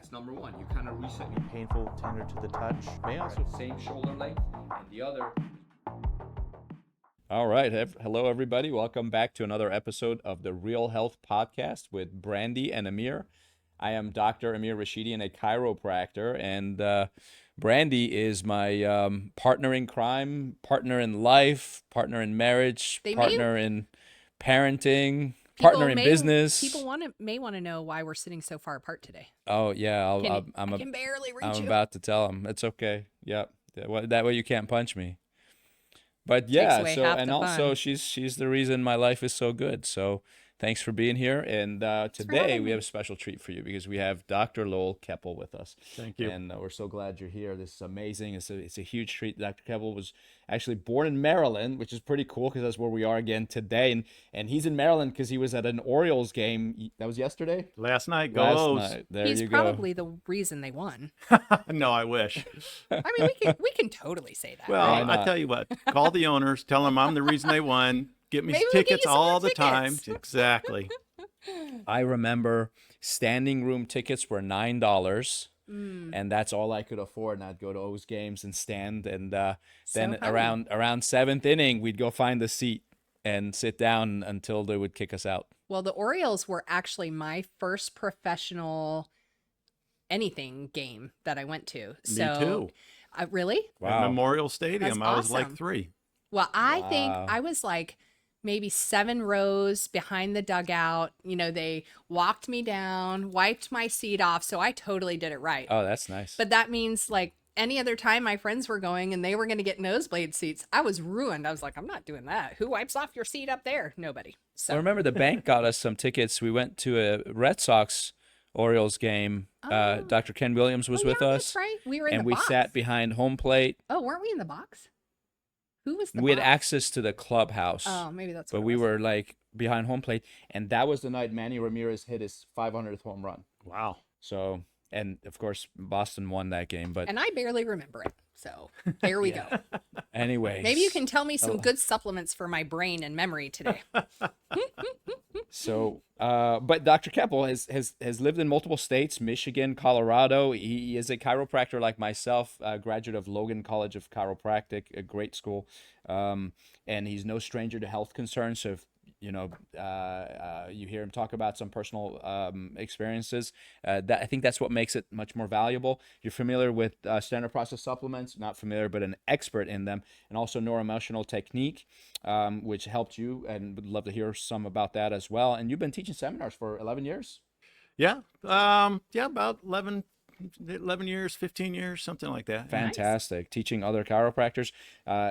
That's number one. You kind of reset. Painful, tender to the touch. May also Same shoulder length, and the other. All right. Hello, everybody. Welcome back to another episode of the Real Health Podcast with Brandy and Amir. I am Dr. Amir Rashidian, a chiropractor, and Brandy is my partner in crime, partner in life, partner in marriage, partner in parenting, partner in business. People may want to know why we're sitting so far apart today. Oh, yeah. I can barely reach I'm you. about to tell them. It's okay. Yep. That way you can't punch me. But yeah, so and also she's the reason my life is so good. So thanks for being here. And today we have a special treat for you because we have Dr. Logan Keppel with us. Thank you. And we're so glad you're here. This is amazing. It's a huge treat. Dr. Keppel was actually born in Maryland, which is pretty cool because that's where we are again today. And he's in Maryland because he was at an Orioles game. That was yesterday? Last night. Go O's. There He's you go. probably the reason they won. No, I wish. I mean, we can totally say that. Well, right? I tell you what. Call the owners. Tell them I'm the reason they won. Get me Maybe we'll get tickets you some all more the time. tickets. Exactly. I remember standing room tickets were $9. And that's all I could afford. And I'd go to O's games and stand. And then around seventh inning, we'd go find a seat and sit down until they would kick us out. Well, the Orioles were actually my first professional anything game that I went to. Me too. Really? Wow. At Memorial Stadium, That's I was like awesome. 3. Well, I think I was like maybe 7 rows behind the dugout. You know, they walked me down, wiped my seat off. So I totally did it right. Oh, that's nice. But that means like any other time my friends were going and they were going to get nosebleed seats, I was ruined. I was like, I'm not doing that. Who wipes off your seat up there? Nobody. So I remember the bank got us some tickets. We went to a Red Sox Orioles game. Dr. Ken Williams was with us. That's right. We were in and the we box. sat behind home plate. Oh, weren't we in the box? Who was the We had box? access to the clubhouse. Oh, maybe that's what But it we was. were like behind home plate. And that was the night Manny Ramirez hit his 500th home run. Wow. So, and of course, Boston won that game. But And I barely remember it. So there we go. anyway. Maybe you can tell me some good supplements for my brain and memory today. So, but Dr. Keppel has lived in multiple states, Michigan, Colorado. He is a chiropractor like myself, a graduate of Logan College of Chiropractic, a great school. And he's no stranger to health concerns. So if, you hear him talk about some personal experiences, I think that's what makes it much more valuable. You're familiar with standard process supplements, not familiar, but an expert in them, and also neuroemotional technique, which helped you, and would love to hear some about that as well. And you've been teaching seminars for 11 years? Yeah. About 11 years, 15 years, something like that. Fantastic. Nice. Teaching other chiropractors.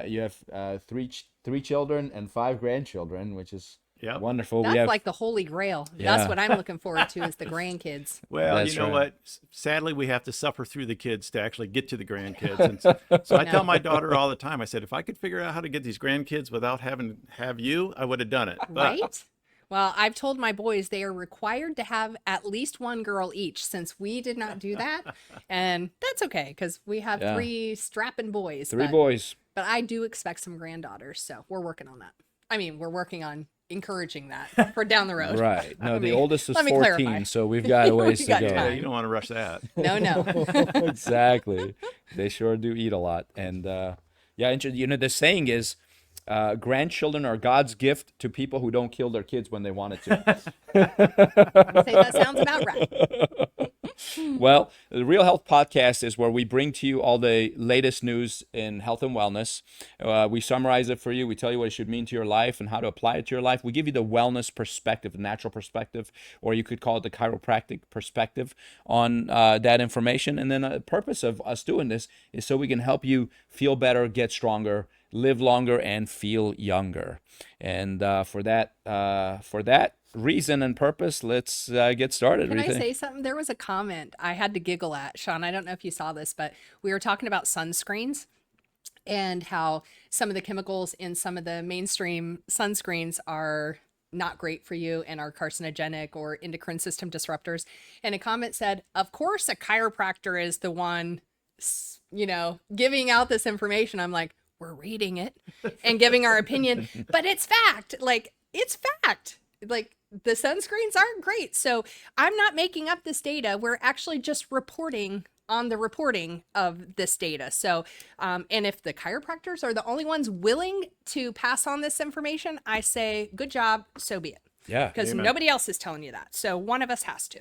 You have three children and 5 grandchildren, which is wonderful. That's like the holy grail. Yeah. That's what I'm looking forward to is the grandkids. Well, That's you know right. what? Sadly, we have to suffer through the kids to actually get to the grandkids. And so I tell my daughter all the time, I said, if I could figure out how to get these grandkids without having to have you, I would have done it. But, Right? Well, I've told my boys they are required to have at least 1 girl each since we did not do that. And that's okay because we have 3 strapping boys. 3 boys. But I do expect some granddaughters. So we're working on that. I mean, we're working on encouraging that for down the road. Right. No, the oldest is 14, clarify. so we've got a ways to go. yeah, you don't want to rush that. No. Exactly. They sure do eat a lot. And the saying is, grandchildren are God's gift to people who don't kill their kids when they wanted to. I'd say that sounds about right. Well, the Real Health Podcast is where we bring to you all the latest news in health and wellness. We summarize it for you. We tell you what it should mean to your life and how to apply it to your life. We give you the wellness perspective, the natural perspective, or you could call it the chiropractic perspective on that information. And then the purpose of us doing this is so we can help you feel better, get stronger, live longer, and feel younger. And for that reason and purpose, let's get started. Can I say something? There was a comment I had to giggle at, Sean. I don't know if you saw this, but we were talking about sunscreens and how some of the chemicals in some of the mainstream sunscreens are not great for you and are carcinogenic or endocrine system disruptors. And a comment said, of course, a chiropractor is the one, giving out this information. I'm like, we're reading it and giving our opinion, but it's fact. Like, it's fact. like the sunscreens aren't great. So I'm not making up this data. We're actually just reporting on the reporting of this data. So, and if the chiropractors are the only ones willing to pass on this information, I say, good job, so be it. Yeah. Because Amen. nobody else is telling you that. So one of us has to.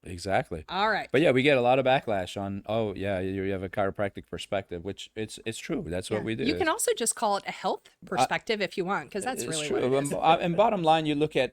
Exactly. All right. But yeah, we get a lot of backlash on, oh yeah, you have a chiropractic perspective, which it's true. That's what we do. You can also just call it a health perspective if you want, because that's It's really true. what it is. And bottom line, you look at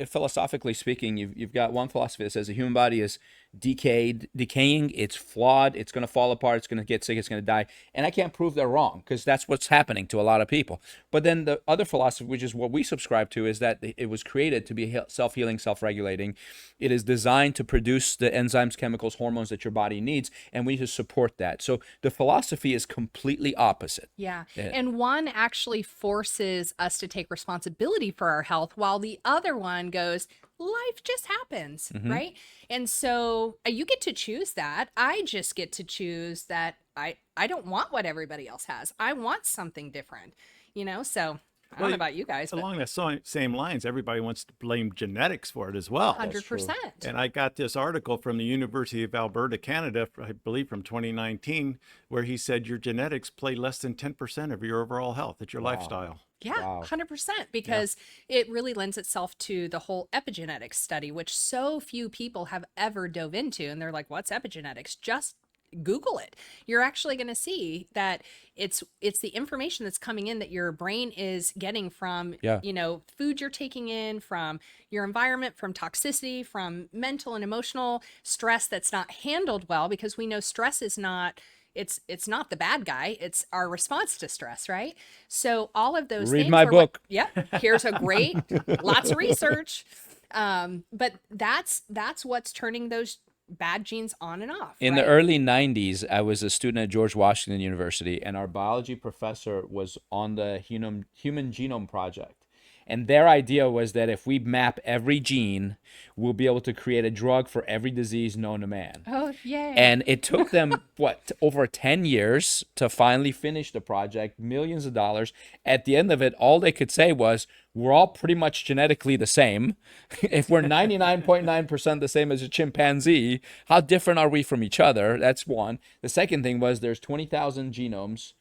philosophically speaking, you've got one philosophy that says the human body is decaying, it's flawed, it's going to fall apart, it's going to get sick, it's going to die. And I can't prove they're wrong, because that's what's happening to a lot of people. But then the other philosophy, which is what we subscribe to, is that it was created to be self-healing, self-regulating. It is designed to produce the enzymes, chemicals, hormones that your body needs, and we need to support that. So the philosophy is completely opposite. Yeah. Yeah. And one actually forces us to take responsibility for our health, while the other one goes, life just happens, right? And so you get to choose that. I just get to choose that I don't want what everybody else has. I want something different, So I don't know about you guys, but Along the same lines, everybody wants to blame genetics for it as well. 100%. And I got this article from the University of Alberta, Canada, I believe from 2019, where he said your genetics play less than 10% of your overall health. It's your lifestyle. Yeah, Wow. 100%, because it really lends itself to the whole epigenetics study, which so few people have ever dove into. And they're like, what's epigenetics? Just Google it. You're actually going to see that it's the information that's coming in that your brain is getting from, food you're taking in, from your environment, from toxicity, from mental and emotional stress that's not handled well, because we know stress is not, it's not the bad guy, it's our response to stress, right? So all of those Read things my are book. Here's a great, lots of research. But that's what's turning those bad genes on and off. In the right? early 90s, I was a student at George Washington University, and our biology professor was on the Human Genome Project. And their idea was that if we map every gene, we'll be able to create a drug for every disease known to man. Oh, yay. And it took them, over 10 years to finally finish the project, millions of dollars. At the end of it, all they could say was, we're all pretty much genetically the same. If we're 99.9% the same as a chimpanzee, how different are we from each other? That's one. The second thing was there's 20,000 genomes,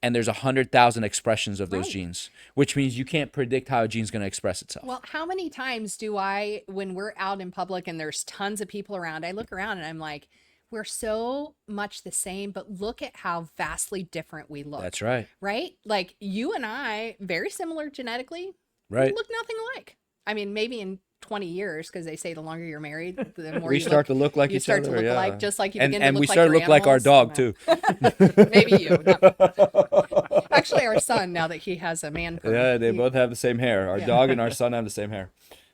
and there's 100,000 expressions of those Right. genes, which means you can't predict how a gene's going to express itself. Well, how many times do when we're out in public and there's tons of people around, I look around and I'm like, we're so much the same, but look at how vastly different we look. That's right. Right? Like you and I, very similar genetically, Right. look nothing alike. I mean, maybe in 20 years, because they say the longer you're married, the more We start to look like you each start other. to look yeah. alike, just like you and begin to and look we like start to your look like our animals. dog too. Maybe you. No. Actually, our son, now that he has a man perm. Yeah, they he- both have the same hair. Our Yeah. dog and our son have the same hair.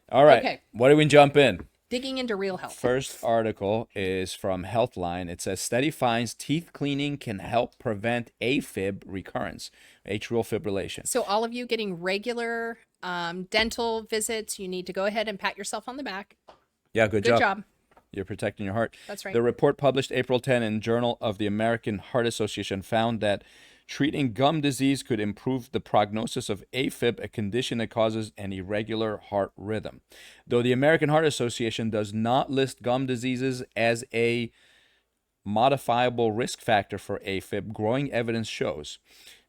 All right. Okay. What do we jump in? Digging into real health. First article is from Healthline. It says study finds teeth cleaning can help prevent AFib recurrence, atrial fibrillation. So all of you getting regular dental visits, you need to go ahead and pat yourself on the back. Yeah, good Good job. job. You're protecting your heart. That's right. The report published April 10 in Journal of the American Heart Association found that treating gum disease could improve the prognosis of AFib, a condition that causes an irregular heart rhythm. Though the American Heart Association does not list gum diseases as a modifiable risk factor for AFib, growing evidence shows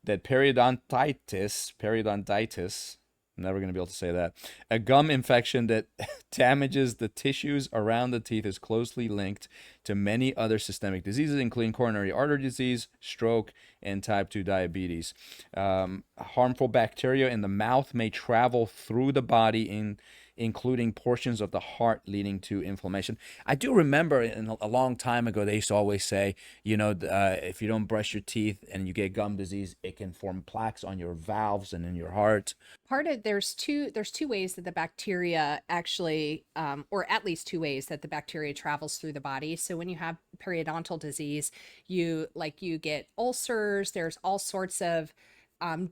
that periodontitis, I'm never going to be able to say that, a gum infection that damages the tissues around the teeth is closely linked to many other systemic diseases, including coronary artery disease, stroke, and type 2 diabetes. Harmful bacteria in the mouth may travel through the body, including portions of the heart, leading to inflammation. I do remember a long time ago, they used to always say, if you don't brush your teeth and you get gum disease, it can form plaques on your valves and in your heart. There's two ways that the bacteria actually, or at least two ways that the bacteria travels through the body. So when you have periodontal disease, you get ulcers. There's all sorts of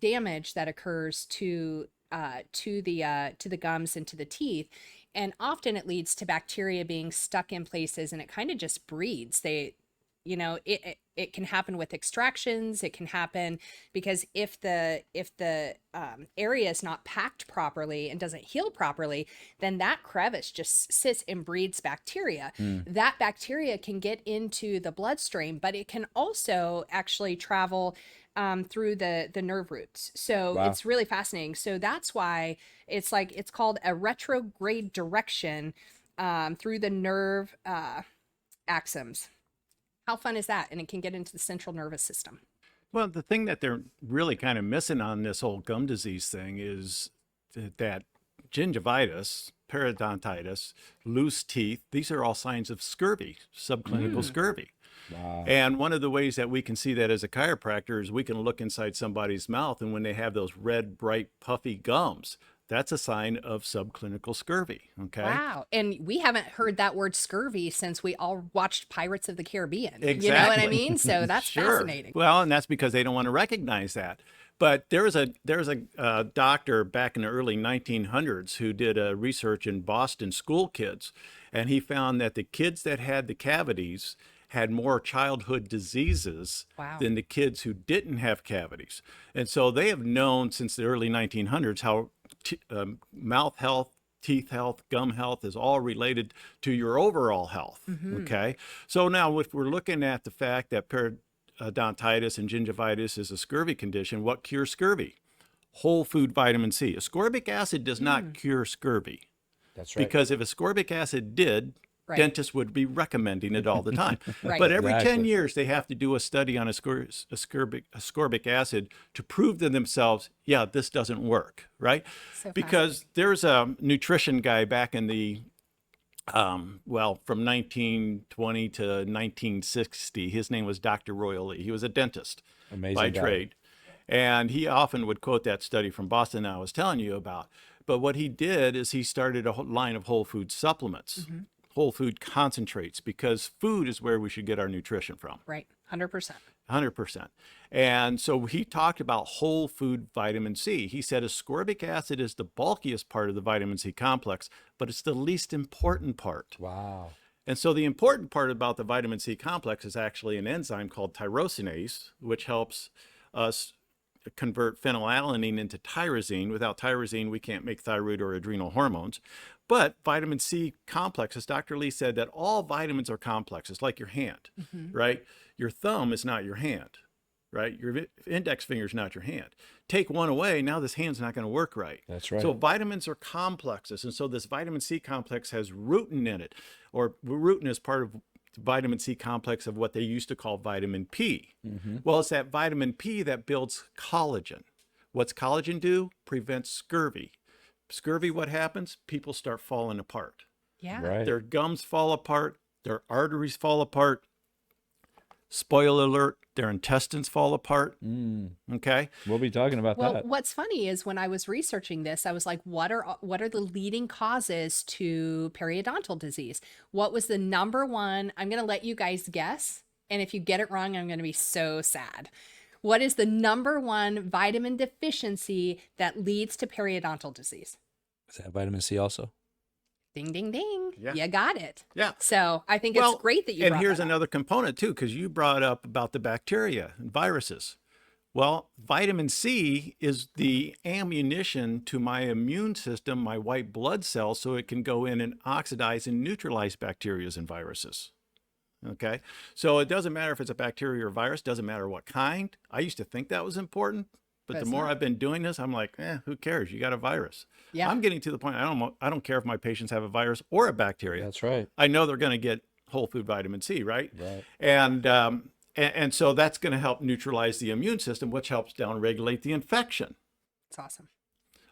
damage that occurs to the gums and to the teeth, and often it leads to bacteria being stuck in places, and it kind of just breeds. you know, it can happen with extractions. It can happen because if the area is not packed properly and doesn't heal properly, then that crevice just sits and breeds bacteria. That bacteria can get into the bloodstream, but it can also actually travel through the nerve roots. So Wow. it's really fascinating. So that's why it's called a retrograde direction through the nerve axons. How fun is that? And it can get into the central nervous system. Well, the thing that they're really kind of missing on this whole gum disease thing is that gingivitis, periodontitis, loose teeth, these are all signs of scurvy, subclinical scurvy. Wow. And one of the ways that we can see that as a chiropractor is we can look inside somebody's mouth, and when they have those red, bright, puffy gums, that's a sign of subclinical scurvy. Okay. Wow. And we haven't heard that word scurvy since we all watched Pirates of the Caribbean. Exactly. You know what I mean? So that's Sure. fascinating. Well, and that's because they don't want to recognize that. But there was a doctor back in the early 1900s who did a research in Boston school kids, and he found that the kids that had the cavities had more childhood diseases Wow. than the kids who didn't have cavities. And so they have known since the early 1900s how mouth health, teeth health, gum health is all related to your overall health. Okay. So now if we're looking at the fact that periodontitis and gingivitis is a scurvy condition, what cures scurvy? Whole food vitamin C. Ascorbic acid does not cure scurvy. That's right. Because if ascorbic acid did, Right. dentists would be recommending it all the time. Right. But every 10 Exactly. years, they have to do a study on ascorbic acid to prove to themselves, yeah, this doesn't work, right? So Because there's a nutrition guy back in the, from 1920 to 1960. His name was Dr. Roy Lee. He was a dentist Amazing by guy. trade. And he often would quote that study from Boston that I was telling you about. But what he did is he started a line of whole food supplements, whole food concentrates, because food is where we should get our nutrition from, Right. 100%. 100%. And so he talked about whole food vitamin C. He said ascorbic acid is the bulkiest part of the vitamin C complex, but it's the least important part. Wow. And so the important part about the vitamin C complex is actually an enzyme called tyrosinase, which helps us convert phenylalanine into tyrosine. Without tyrosine, we can't make thyroid or adrenal hormones. But vitamin C complexes, Dr. Lee said that all vitamins are complexes, like your hand, right? Your thumb is not your hand, right? Your index finger is not your hand. Take one away, now this hand's not going to work right. That's right. So vitamins are complexes. And so this vitamin C complex has rutin in it, or rutin is part of the vitamin C complex of what they used to call vitamin P. Well, it's that vitamin P that builds collagen. What's collagen do? Prevents scurvy. Scurvy, what happens? People start falling apart. Yeah. Right. Their gums fall apart. Their arteries fall apart. Spoiler alert, their intestines fall apart. Okay. We'll be talking about Well, that. what's funny is when I was researching this, I was like, what are the leading causes to periodontal disease? What was the number one? I'm going to let you guys guess. And if you get it wrong, I'm going to be so sad. What is the number one vitamin deficiency that leads to periodontal disease? Is that vitamin C also? Ding, ding, ding. Yeah. You got it. Yeah. So I think it's great that you and brought here's that up. another component too, because you brought up about the bacteria and viruses. Well, vitamin C is the ammunition to my immune system, my white blood cells, so it can go in and oxidize and neutralize bacteria and viruses. Okay, so it doesn't matter if it's a bacteria or virus, doesn't matter what kind. I used to think that was important, but But the it's more not. I've been doing this, I'm like, who cares? You got a virus. Yeah. I'm getting to the point, I don't care if my patients have a virus or a bacteria. That's right. I know they're going to get whole food vitamin C, right? Right. And so that's going to help neutralize the immune system, which helps downregulate the infection, It's awesome.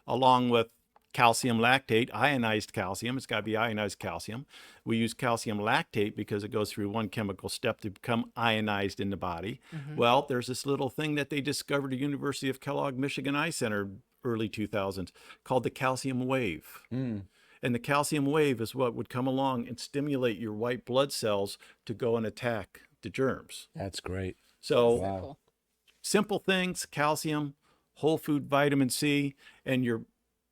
along with calcium lactate, ionized calcium. It's got to be ionized calcium. We use calcium lactate because it goes through one chemical step to become ionized in the body. Well, there's this little thing that they discovered at University of Kellogg Michigan Eye Center early 2000s called the calcium wave. And the calcium wave is what would come along and stimulate your white blood cells to go and attack the germs. That's great. So Wow. Cool. simple things, calcium, whole food vitamin C, and your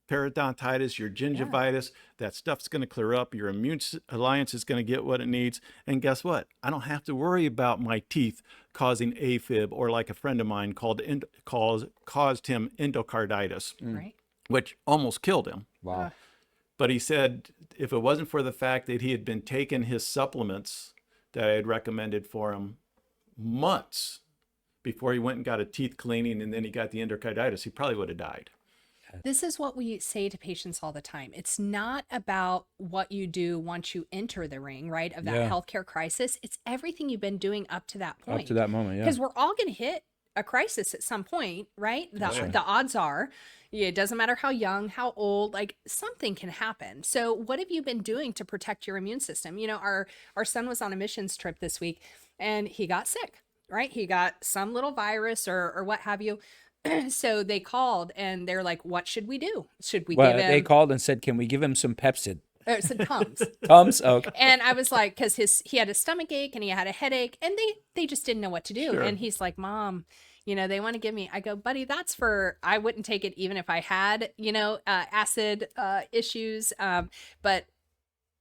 periodontitis, your gingivitis, that stuff's going to clear up. Your immune alliance is going to get what it needs. And guess what? I don't have to worry about my teeth causing AFib, or like a friend of mine caused him endocarditis, Right. which almost killed him. Wow. But he said if it wasn't for the fact that he had been taking his supplements that I had recommended for him months before he went and got a teeth cleaning and then he got the endocarditis, he probably would have died. This is what we say to patients all the time. It's not about what you do once you enter the ring, right, of that Yeah. healthcare crisis. It's everything you've been doing up to that point. Up to that moment, yeah. Because we're all going to hit a crisis at some point, right? The odds are, it doesn't matter how young, how old, like something can happen. So what have you been doing to protect your immune system? You know, our son was on a missions trip this week and he got sick, right? He got some little virus or what have you. So they called and they're like, what should we do? Should we Well, give him they called and said, can we give him some Pepsid? some Tums? Tums? Okay. And I was like, because he had a stomach ache and he had a headache and they just didn't know what to do. Sure. And he's like, Mom, you know, they want to give me, I go, buddy, that's for, I wouldn't take it even if I had, you know, acid issues. But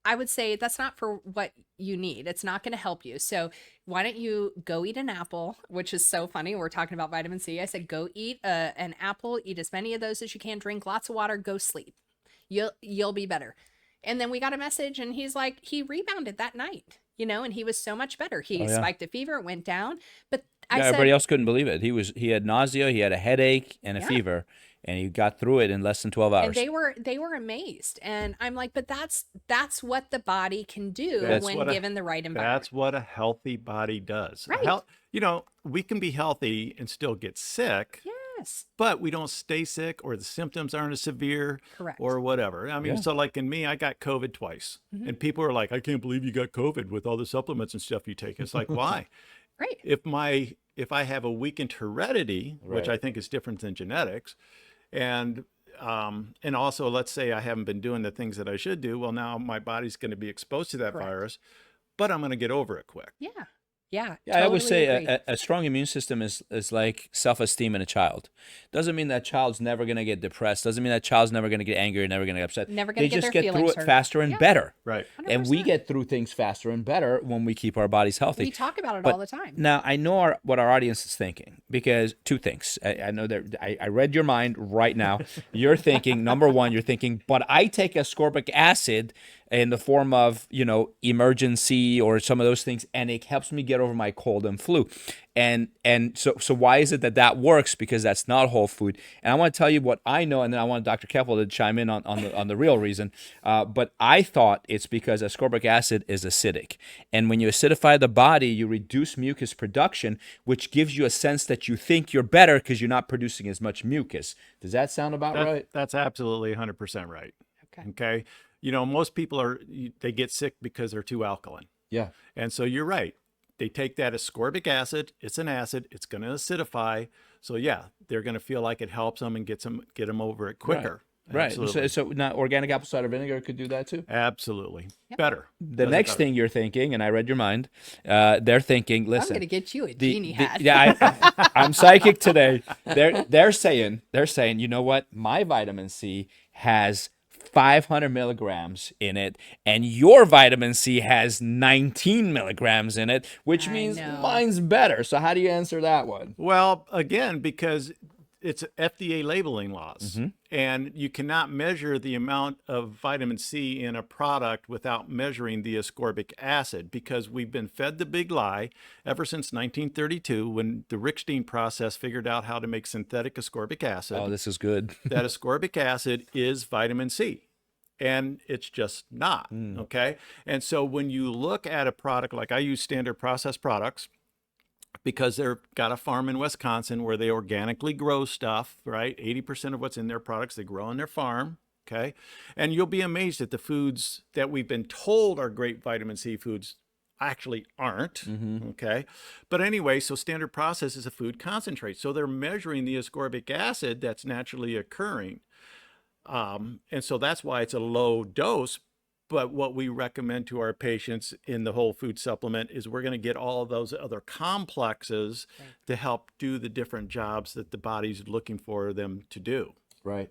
I would say that's not for what you need. It's not going to help you. So why don't you go eat an apple, which is so funny. We're talking about vitamin C. I said, go eat an apple, eat as many of those as you can, drink lots of water, go sleep. You'll be better. And then we got a message and he's like, he rebounded that night, you know, and he was so much better. He spiked a fever, it went down. But I said, everybody else couldn't believe it. He had nausea, he had a headache and a Yeah. fever, and he got through it in less than 12 hours. and they were amazed. And I'm like, but that's what the body can do That's when what given the right environment. That's what a healthy body does. Right. You know, we can be healthy and still get sick. Yes. But we don't stay sick, or the symptoms aren't as severe, Correct. or whatever. I mean, Yeah. so like in me, I got COVID twice, and people are like, "I can't believe you got COVID with all the supplements and stuff you take." It's like, why? Right. If I have a weakened heredity, which Right. I think is different than genetics, and also let's say I haven't been doing the things that I should do, well, now my body's going to be exposed to that Correct. virus, but I'm going to get over it quick. Yeah. Yeah. Yeah, I always totally say agree. a strong immune system is like self-esteem in a child. Doesn't mean that child's never going to get depressed. Doesn't mean that child's never going to get angry, never going to get upset. Never gonna They get just their get through feelings it hurt. faster and Yeah. better. Right. And we 100%. get through things faster and better when we keep our bodies healthy. We talk about it But all the time. Now, I know what our audience is thinking, because two things. I know that I read your mind right now. You're thinking, number one, you're thinking, but I take ascorbic acid in the form of, you know, emergency or some of those things, and it helps me get over my cold and flu. And so why is it that works? Because that's not whole food. And I want to tell you what I know, and then I want Dr. Keppel to chime in on the real reason. But I thought it's because ascorbic acid is acidic. And when you acidify the body, you reduce mucus production, which gives you a sense that you think you're better because you're not producing as much mucus. Does that sound about right? That's absolutely 100% right. Okay. Okay. You know, most people they get sick because they're too alkaline. Yeah. And so you're right. They take that ascorbic acid. It's an acid. It's going to acidify. So yeah, they're going to feel like it helps them and get them over it quicker. Right. Absolutely. So now organic apple cider vinegar could do that too? Absolutely. Yep. Better. The Does it next better. thing you're thinking, and I read your mind, they're thinking, I'm listen. going to get you a genie hat. Yeah, I'm psychic today. They're saying, you know what? My vitamin C has 500 milligrams in it, and your vitamin C has 19 milligrams in it, which I means know. mine's better. So how do you answer that one? Well, again, because it's FDA labeling laws, Mm-hmm. and you cannot measure the amount of vitamin C in a product without measuring the ascorbic acid, because we've been fed the big lie ever since 1932, when the Rickstein process figured out how to make synthetic ascorbic acid. Oh, this is good. That ascorbic acid is vitamin C. And it's just not. Okay. And so when you look at a product, like I use Standard Processed Products, because they've got a farm in Wisconsin where they organically grow stuff, right? 80% of what's in their products, they grow on their farm. Okay. And you'll be amazed at the foods that we've been told are great vitamin C foods actually aren't. Okay. But anyway, so Standard Process is a food concentrate. So they're measuring the ascorbic acid that's naturally occurring. And so that's why it's a low dose. But what we recommend to our patients in the whole food supplement is we're going to get all of those other complexes to help do the different jobs that the body's looking for them to do. Right.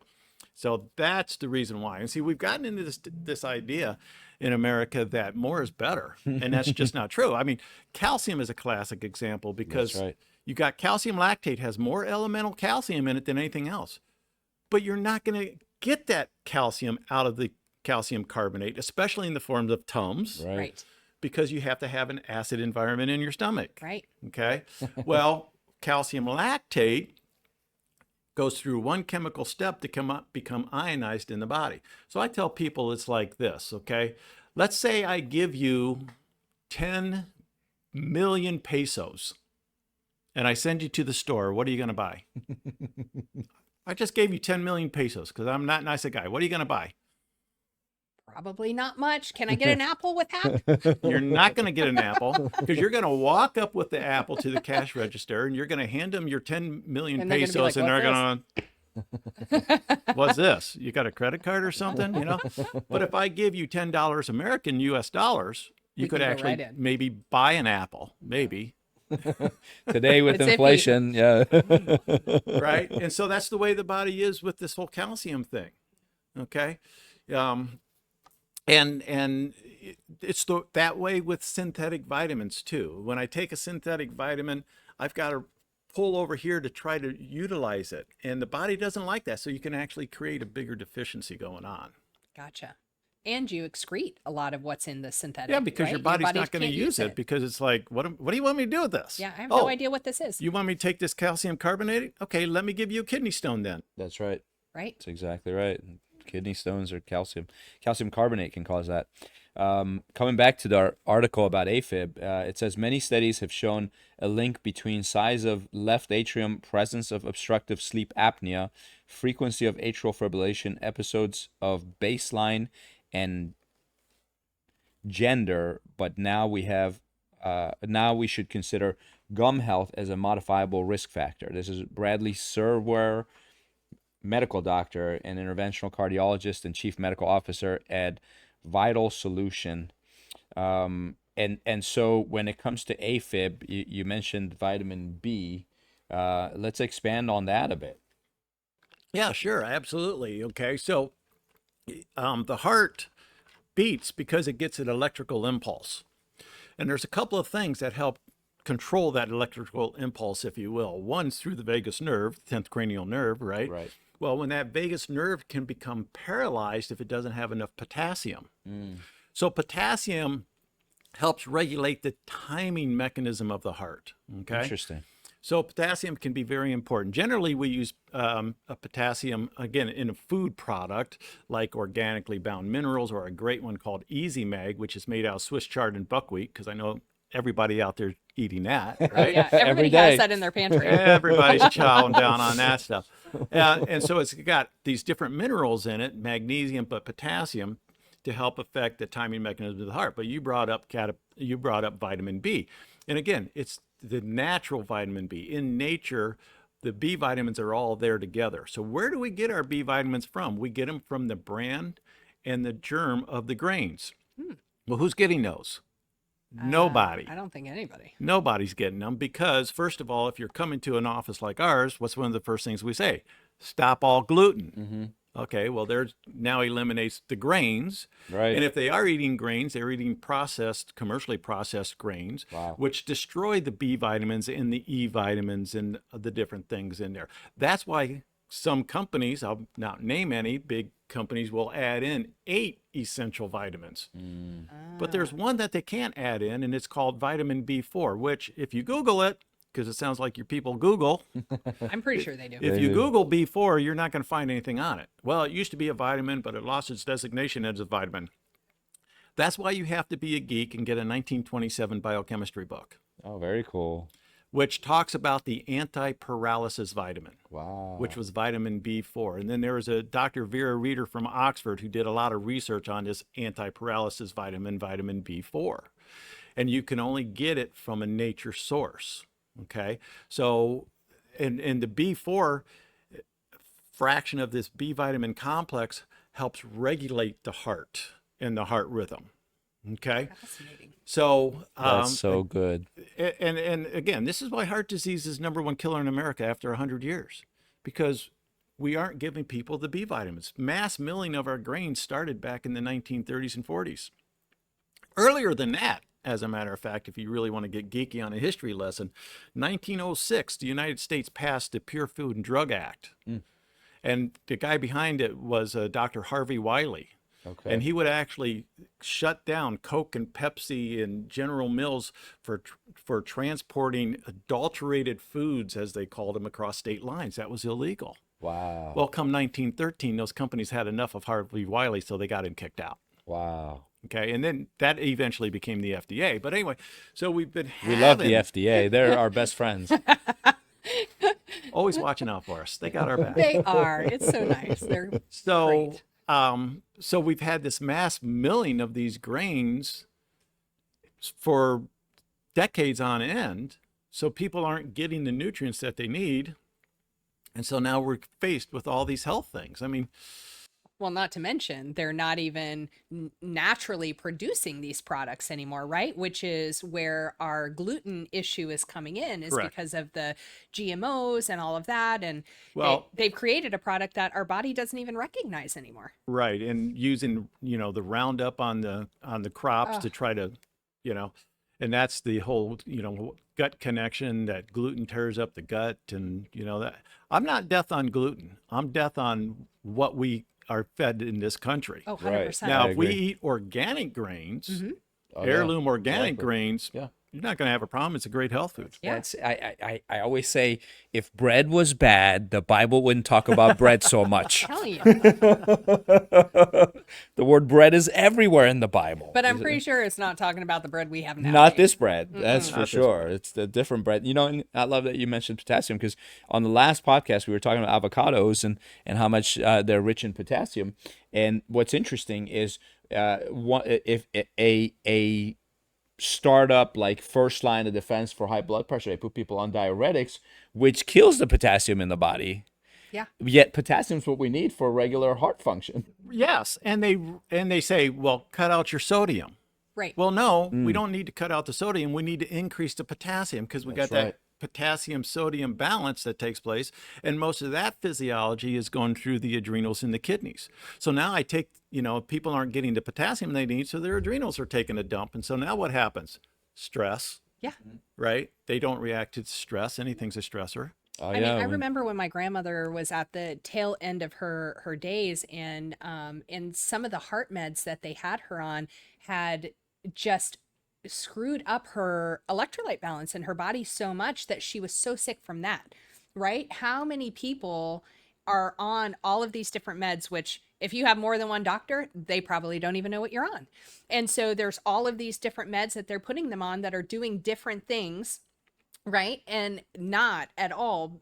So that's the reason why. And see, we've gotten into this idea in America that more is better, and that's just not true. I mean, calcium is a classic example because That's right. you got calcium lactate has more elemental calcium in it than anything else. But you're not going to get that calcium out of the calcium carbonate, especially in the forms of Tums, Right. because you have to have an acid environment in your stomach. Right. Okay. Well, calcium lactate goes through one chemical step to become ionized in the body. So I tell people it's like this, okay? Let's say I give you 10 million pesos and I send you to the store. What are you going to buy? I just gave you 10 million pesos because I'm not nice a guy. What are you going to buy? Probably not much. Can I get an apple with that? You're not going to get an apple because you're going to walk up with the apple to the cash register and you're going to hand them your 10 million And they're gonna be pesos like, and they're "What's going to, what's this? You got a credit card or something, you know? But if I give you $10 American US dollars, you We could can go actually right in. maybe buy an apple, maybe, Today with It's iffy. inflation, yeah. right? And so that's the way the body is with this whole calcium thing, okay? And it's that way with synthetic vitamins too. When I take a synthetic vitamin, I've got to pull over here to try to utilize it. And the body doesn't like that. So you can actually create a bigger deficiency going on. Gotcha. And you excrete a lot of what's in the synthetic. Yeah, because right? your body's body not going to can't use it because it's like, what do you want me to do with this? Yeah, I have Oh, no idea what this is. You want me to take this calcium carbonate? Okay, let me give you a kidney stone then. That's right. Right? That's exactly right. Kidney stones or calcium. Calcium carbonate can cause that. Coming back to the article about AFib, it says many studies have shown a link between size of left atrium, presence of obstructive sleep apnea, frequency of atrial fibrillation, episodes of baseline, and gender. But now we should consider gum health as a modifiable risk factor. This is Bradley Serwer, medical doctor and interventional cardiologist and chief medical officer at Vital Solution. And so when it comes to AFib, you mentioned vitamin B. Let's expand on that a bit. Yeah, sure, absolutely. Okay, so the heart beats because it gets an electrical impulse. And there's a couple of things that help control that electrical impulse, if you will. One's through the vagus nerve, 10th cranial nerve, right? Right. Well, when that vagus nerve can become paralyzed if it doesn't have enough potassium. So potassium helps regulate the timing mechanism of the heart. Okay. Interesting. So potassium can be very important. Generally, we use a potassium, again, in a food product like organically bound minerals, or a great one called Easy Mag, which is made out of Swiss chard and buckwheat, because I know everybody out there eating that, right? Yeah, Every everybody day. has that in their pantry. Everybody's chowing down on that stuff. And so it's got these different minerals in it, magnesium, but potassium, to help affect the timing mechanism of the heart. But you brought up vitamin B. And again, it's the natural vitamin B. In nature, the B vitamins are all there together. So where do we get our B vitamins from? We get them from the bran and the germ of the grains. Well, who's getting those? Nobody. I don't think anybody. Nobody's getting them because, first of all, if you're coming to an office like ours, what's one of the first things we say? Stop all gluten. Okay, well, there's now eliminates the grains. Right. And if they are eating grains, they're eating commercially processed grains, Wow. which destroy the B vitamins and the E vitamins and the different things in there. That's why some companies, I'll not name any, big companies will add in 8 essential vitamins. But there's one that they can't add in, and it's called vitamin B4, which if you Google it, because it sounds like your people Google, I'm pretty sure they do. if you Google B4, you're not going to find anything on it. Well, it used to be a vitamin, but it lost its designation as a vitamin. That's why you have to be a geek and get a 1927 biochemistry book, Oh, very cool. which talks about the anti-paralysis vitamin, Wow. which was vitamin B4. And then there was a Dr. Vera Reeder from Oxford who did a lot of research on this anti-paralysis vitamin, vitamin B4. And you can only get it from a nature source. Okay. So, and the B4 fraction of this B vitamin complex helps regulate the heart and the heart rhythm. Okay. Fascinating. So, That's so good. and again, this is why heart disease is #1 killer in America after 100 years, because we aren't giving people the B vitamins. Mass milling of our grains started back in the 1930s and 40s. Earlier than that, as a matter of fact, if you really want to get geeky on a history lesson, 1906, the United States passed the Pure Food and Drug Act. And the guy behind it was Dr. Harvey Wiley. Okay. And he would actually shut down Coke and Pepsi and General Mills for transporting adulterated foods, as they called them, across state lines. That was illegal. Wow. Well, come 1913, those companies had enough of Harvey Wiley, so they got him kicked out. Wow. Okay, and then that eventually became the FDA. But anyway, so we've been We love the FDA. They're our best friends. always watching out for us. They got our back. They are. It's so nice. They're So, great. so we've had this mass milling of these grains for decades on end. So people aren't getting the nutrients that they need. And so now we're faced with all these health things. I mean, Well, not to mention, they're not even naturally producing these products anymore, right? Which is where our gluten issue is coming in, is Correct. because of the GMOs and all of that. And Well- they've created a product that our body doesn't even recognize anymore. right, and using, the Roundup on the crops to try to, and that's the whole, gut connection, that gluten tears up the gut, and that. I'm not death on gluten. I'm death on what we are fed in this country. Oh, Right. 100%. Now, I if we agree. eat organic grains, Oh, yeah. heirloom organic Exactly. grains, Yeah. you're not going to have a problem. It's a great health food. Yeah. I always say, if bread was bad, the Bible wouldn't talk about bread so much. Tell you. The word bread is everywhere in the Bible. But I'm pretty sure it's not talking about the bread we have now. Not this bread, that's for Not this sure. It's the different bread. And I love that you mentioned potassium, because on the last podcast we were talking about avocados and how much they're rich in potassium. And what's interesting is if a startup, like first line of defense for high blood pressure, they put people on diuretics, which kills the potassium in the body. Yeah. Yet potassium is what we need for regular heart function. Yes, and they say, well, cut out your sodium. Right. Well, no, we don't need to cut out the sodium. We need to increase the potassium, because we That's got that right. potassium sodium balance that takes place, and most of that physiology is going through the adrenals and the kidneys. So now I take, people aren't getting the potassium they need, so their adrenals are taking a dump. And so now what happens? Stress, Yeah. right? They don't react to stress. Anything's a stressor. Oh, I mean, yeah, I when- remember when my grandmother was at the tail end of her days, and some of the heart meds that they had her on had just screwed up her electrolyte balance in her body so much that she was so sick from that, right? How many people are on all of these different meds, which if you have more than one doctor, they probably don't even know what you're on. And so there's all of these different meds that they're putting them on that are doing different things, right? And not at all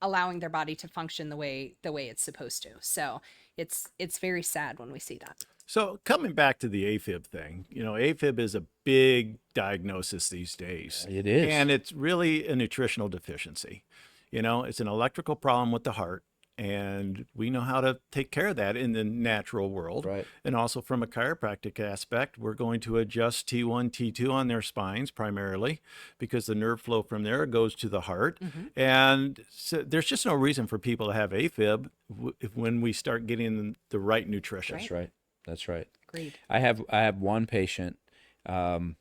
allowing their body to function the way it's supposed to. So it's very sad when we see that. So coming back to the AFib thing, AFib is a big diagnosis these days. It is. And it's really a nutritional deficiency. It's an electrical problem with the heart. And we know how to take care of that in the natural world. Right. And also from a chiropractic aspect, we're going to adjust T1, T2 on their spines primarily, because the nerve flow from there goes to the heart. And so there's just no reason for people to have AFib when we start getting the right nutrition. That's right. That's right. Agreed. I have one patient, and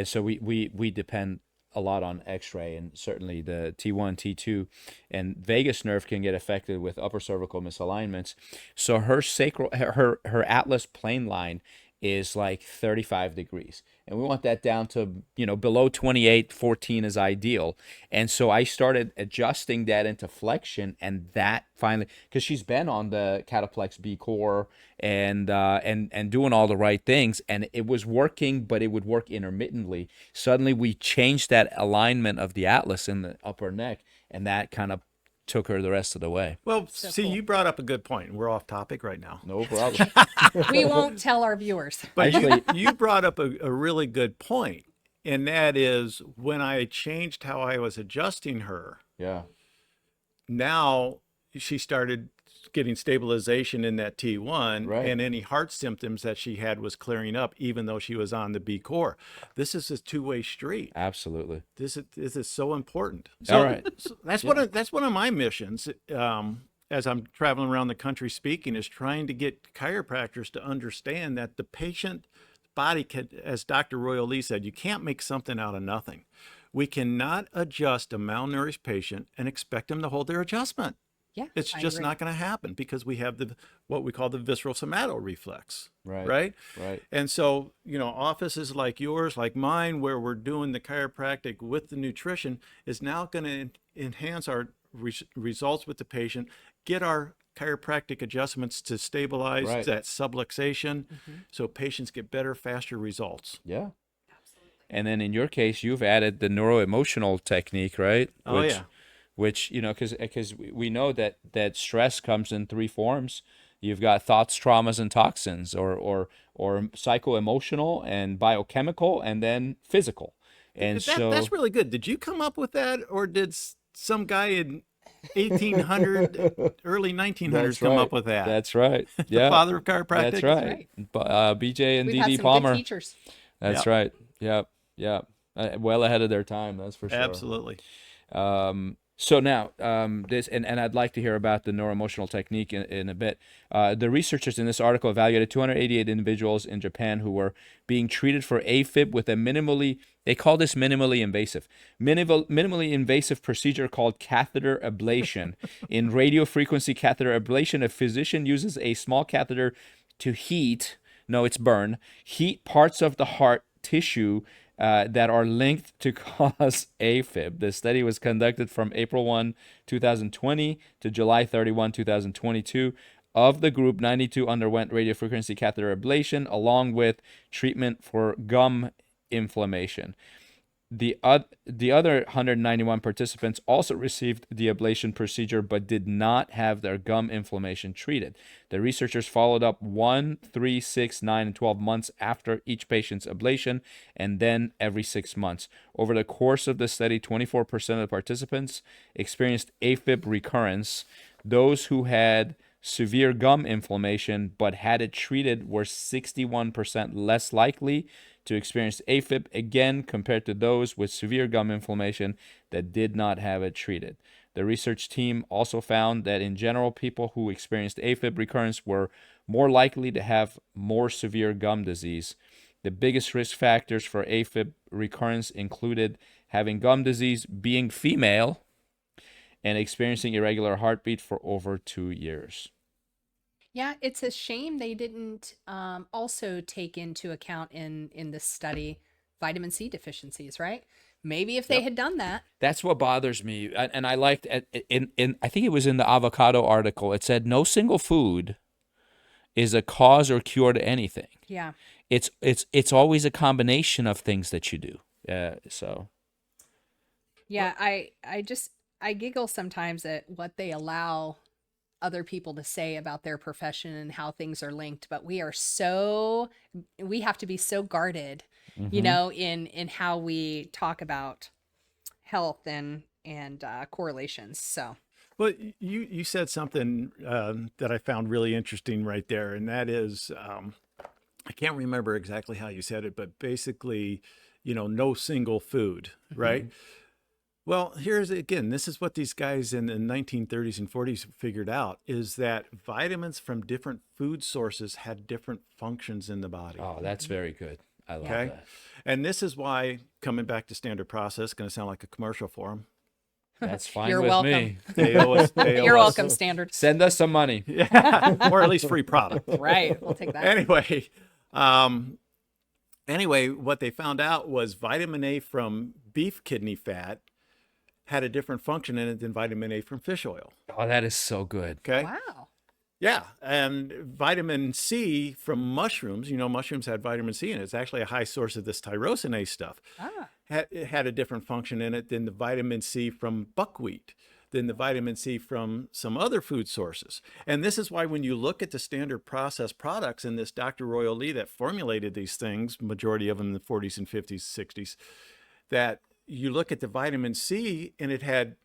so we depend a lot on X-ray, and certainly the T1, T2, and vagus nerve can get affected with upper cervical misalignments. So her sacral, her atlas plane line is like 35 degrees, and we want that down to below 28. 14 is ideal. And so I started adjusting that into flexion, and that finally, because she's been on the Cataplex B core and doing all the right things, and it was working, but it would work intermittently. Suddenly we changed that alignment of the atlas in the upper neck, and that kind of took her the rest of the way. Well, So see, cool. you brought up a good point. We're off topic right now. No problem. We won't tell our viewers. But Actually- you brought up a really good point, and that is when I changed how I was adjusting her, Yeah. now she started getting stabilization in that T1, Right. and any heart symptoms that she had was clearing up, even though she was on the B core. This is a two-way street. Absolutely. This is so important. All right. So that's one of my missions. as I'm traveling around the country speaking, is trying to get chiropractors to understand that the patient body can, as Dr. Royal Lee said, you can't make something out of nothing. We cannot adjust a malnourished patient and expect them to hold their adjustment. Yeah, It's I just agree. not going to happen because we have the what we call the visceral somatoreflex, Right. right? Right. And so, offices like yours, like mine, where we're doing the chiropractic with the nutrition, is now going to enhance our results with the patient, get our chiropractic adjustments to stabilize Right. that subluxation, so patients get better, faster results. Yeah. And then in your case, you've added the neuroemotional technique, right? Oh, yeah. Which because we know that stress comes in three forms. You've got thoughts, traumas, and toxins, or psycho-emotional and biochemical, and then physical. And That's really good. Did you come up with that, or did some guy in 1800, early 1900s come up with that? That's right. The Yeah. father of chiropractic? That's right. BJ and We've had DD some Palmer. good teachers. That's Yep. right. Yep. Yep. Well ahead of their time, that's for sure. Absolutely. So now, this and I'd like to hear about the neuroemotional technique in a bit. The researchers in this article evaluated 288 individuals in Japan who were being treated for AFib with a they call this minimally invasive procedure called catheter ablation. In radiofrequency catheter ablation, a physician uses a small catheter to heat parts of the heart tissue that are linked to cause AFib. The study was conducted from April 1, 2020 to July 31, 2022. Of the group, 92 underwent radiofrequency catheter ablation along with treatment for gum inflammation. The other 191 participants also received the ablation procedure but did not have their gum inflammation treated. The researchers followed up 1, 3, 6, 9, and 12 months after each patient's ablation, and then every 6 months. Over the course of the study, 24% of the participants experienced AFib recurrence. Those who had severe gum inflammation but had it treated were 61% less likely to experience AFib, again compared to those with severe gum inflammation that did not have it treated. The research team also found that in general, people who experienced AFib recurrence were more likely to have more severe gum disease. The biggest risk factors for AFib recurrence included having gum disease, being female, and experiencing irregular heartbeat for over 2 years. Yeah, it's a shame they didn't also take into account in this study vitamin C deficiencies, right? Maybe if they had done that. That's what bothers me. And I liked in I think it was in the avocado article, it said no single food is a cause or cure to anything. Yeah. It's always a combination of things that you do. So Yeah, I giggle sometimes at what they allow other people to say about their profession and how things are linked, but we have to be so guarded, in how we talk about health and correlations. So, Well, you said something that I found really interesting right there, and that is, I can't remember exactly how you said it, but basically, no single food, right? Well, this is what these guys in the 1930s and 40s figured out, is that vitamins from different food sources had different functions in the body. oh, that's very good. I love Okay. that. And this is why, coming back to standard process, going to sound like a commercial for them. That's fine You're with welcome. me. They owe us. you're welcome, Standard. Send us some money. Yeah, or at least free product. Right. We'll take that. Anyway, what they found out was vitamin A from beef kidney fat had a different function in it than vitamin A from fish oil. Oh, that is so good. Okay. Wow. Yeah. And vitamin C from mushrooms, mushrooms had vitamin C in it. It's actually a high source of this tyrosinase stuff. It had a different function in it than the vitamin C from buckwheat, than the vitamin C from some other food sources. And this is why when you look at the standard process products in this Dr. Royal Lee that formulated these things, majority of them in the 40s and 50s, 60s, that you look at the vitamin C and it had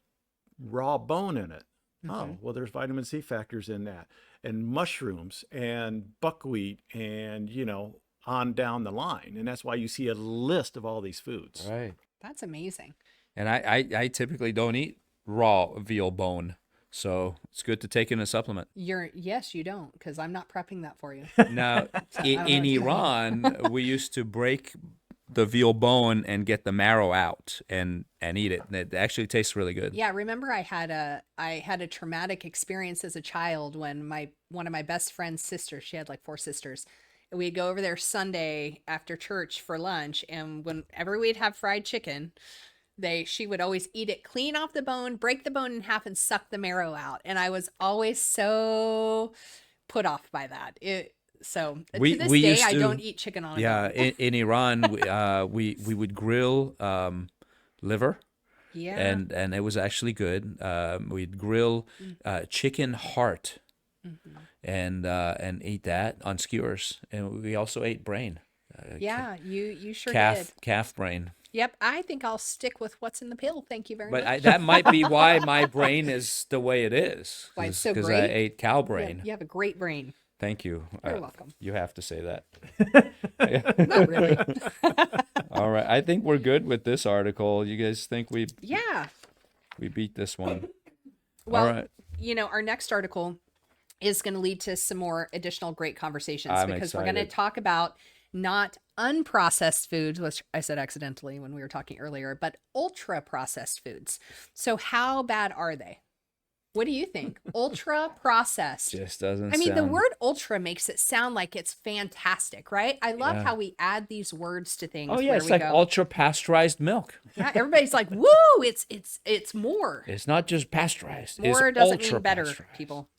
raw bone in it. Oh, well, there's vitamin C factors in that, and mushrooms and buckwheat and, on down the line. And that's why you see a list of all these foods. Right. That's amazing. And I typically don't eat raw veal bone. So it's good to take in a supplement. Yes, you don't, because I'm not prepping that for you. Now, don't in know. Iran, we used to break the veal bone and get the marrow out and eat it. And it actually tastes really good. Yeah, remember I had a traumatic experience as a child when one of my best friend's sisters, she had like 4 sisters. We'd go over there Sunday after church for lunch, and whenever we'd have fried chicken, she would always eat it clean off the bone, break the bone in half, and suck the marrow out. And I was always so put off by that. So to this day, I don't eat chicken on a bone. In Iran, we would grill liver. Yeah. And it was actually good. We'd grill chicken heart and eat that on skewers. And we also ate brain. You sure did. Calf brain. Yep, I think I'll stick with what's in the pill. Thank you very much. But that might be why my brain is the way it is. Why it's so Because great? I ate cow brain. You have a great brain. Thank you. You're welcome. You have to say that. Not really. All right. I think we're good with this article. You guys think we beat this one? Well, all right. Our next article is going to lead to some more additional great conversations because we're going to talk about not unprocessed foods, which I said accidentally when we were talking earlier, but ultra processed foods. So how bad are they? What do you think? Ultra processed. Just doesn't the word ultra makes it sound like it's fantastic, right? I love how we add these words to things. Oh yeah, it's like ultra pasteurized milk. Yeah, everybody's like, woo, it's more. It's not just pasteurized. More it's doesn't ultra mean better, pasteurized. people.